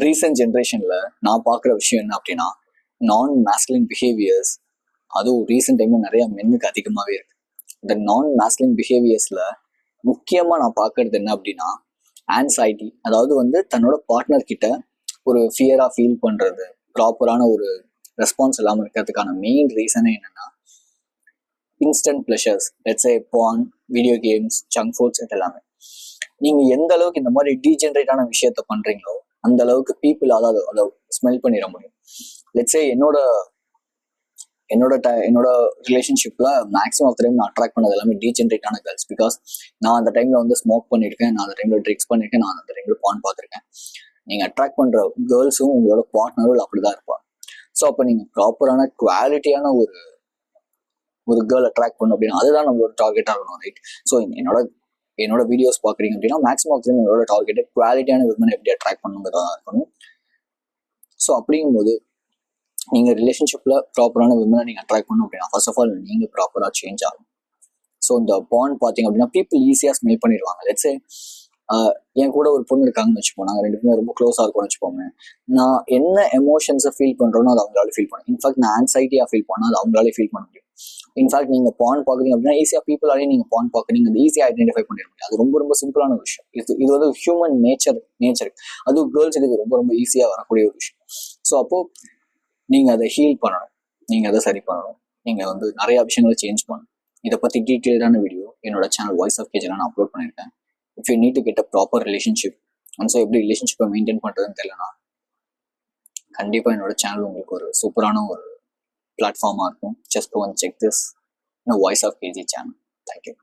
Recent ஜென்ரேஷனில் நான் பார்க்குற விஷயம் என்ன அப்படின்னா, நான் மேஸ்குலின் பிஹேவியர்ஸ், அதுவும் ரீசெண்ட் டைமில் நிறைய மென்னுக்கு அதிகமாகவே இருக்கு. இந்த நான் மேஸ்குலின் பிஹேவியர்ஸில் முக்கியமாக நான் பார்க்கறது என்ன அப்படின்னா, ஆன்சைட்டி. அதாவது வந்து தன்னோட பார்ட்னர் கிட்ட ஒரு ஃபியராக ஃபீல் பண்ணுறது, ப்ராப்பரான ஒரு ரெஸ்பான்ஸ் இல்லாமல் இருக்கிறதுக்கான மெயின் ரீசனே என்னென்னா, instant pleasures, let's say porn, video games, junk foods, இது எல்லாமே. நீங்கள் எந்த அளவுக்கு இந்த மாதிரி டீஜென்ரேட்டான விஷயத்த பண்ணுறீங்களோ அந்த அளவுக்கு பீப்புள் அதை ஸ்மெல் பண்ணிட முடியும். லெட்ஸ் சே என்னோட ரிலேஷன்ஷிப்ல மேக்ஸிமம் ஆஃப் டைம் நான் அட்ராக்ட் பண்ணது எல்லாமே டீஜென்ரேட்டான கேர்ள்ஸ். பிகாஸ் நான் அந்த டைம்ல வந்து ஸ்மோக் பண்ணியிருக்கேன், நான் அந்த டைம்ல ட்ரிங்க்ஸ் பண்ணியிருக்கேன், நான் அந்த டைம்ல பான் பார்த்துருக்கேன். நீங்க அட்ராக்ட் பண்ற கேர்ள்ஸும் உங்களோட பார்ட்னரும் அப்படிதான் இருப்பாங்க. ஸோ அப்போ நீங்க ப்ராப்பரான குவாலிட்டியான ஒரு கேர்ள் அட்ராக்ட் பண்ணும் அப்படின்னா அதுதான் நம்மளோட டார்கெட்டாக இருக்கணும், ரைட்? ஸோ என்னோட வீடியோஸ் பார்க்குறீங்க அப்படின்னா மேக்ஸிமம் ஆஃப் டைம் உங்களோட டார்கெட்டை குவாலிட்டியான விமனை எப்படி அட்ராக்ட் பண்ணுங்கிறதா இருக்கணும். ஸோ அப்படிங்கும்போது நீங்கள் ரிலேஷன்ஷிப்பில் ப்ராப்பரான விமனை நீங்கள் அட்ராக்ட் பண்ணணும் அப்படின்னா ஃபர்ஸ்ட் ஆஃப் ஆல் நீங்கள் ப்ராப்பராக சேஞ்ச் ஆகும். ஸோ இந்த பாண்ட் பார்த்தீங்க அப்படின்னா பீப்புள் ஈஸியாக ஸ்மெல் பண்ணிடுவாங்க. லெட்ஸே என் கூட ஒரு பொண்ணு இருக்காங்கன்னு வச்சுப்போம், நாங்கள் ரெண்டு பேரும் ரொம்ப க்ளோஸாக இருக்கோம்னு வச்சுப்போமே, நான் என்ன எமோஷன்ஸை ஃபீல் பண்ணுறோன்னு அது அவங்களால ஃபீல் பண்ணும். இன்ஃபேக்ட் நான் ஆன்சைட்டியாக ஃபீல் பண்ணால் அது அவங்களாலே ஃபீல் பண்ண முடியும். இன்ஃபேக்ட் நீங்கள் பாண்ட் பார்க்குறீங்க அப்படின்னா ஈஸியாக பீப்புளாலே நீங்கள் பாண்ட் பார்க்குறீங்க, அது ஈஸியாக ஐடென்டிஃபை பண்ணிட முடியும். அது ரொம்ப ரொம்ப சிம்பிளான ஒரு விஷயம். இது வந்து ஹியூமன் நேச்சர். அதுவும் கேர்ள்ஸுக்கு இது ரொம்ப ரொம்ப ஈஸியாக வரக்கூடிய ஒரு விஷயம். ஸோ அப்போது நீங்கள் அதை ஹீல் பண்ணணும், நீங்கள் அதை சரி பண்ணணும், நீங்கள் வந்து நிறைய விஷயங்களை சேஞ்ச் பண்ணணும். இதை பற்றி டீட்டெயில்டான வீடியோ என்னோட சேனல் வாய்ஸ் ஆஃப் கேஜில் நான் அப்லோட் பண்ணியிருக்கேன். If you need to get a proper relationship and so எப்படி ரிலேஷன்ஷிப்பை மெயின்டைன் பண்ணுறதுன்னு தெரியலனா கண்டிப்பாக என்னோட சேனல் உங்களுக்கு ஒரு சூப்பரான ஒரு பிளாட்ஃபார்மாக இருக்கும். Just one check this voice half KG channel. Thank you.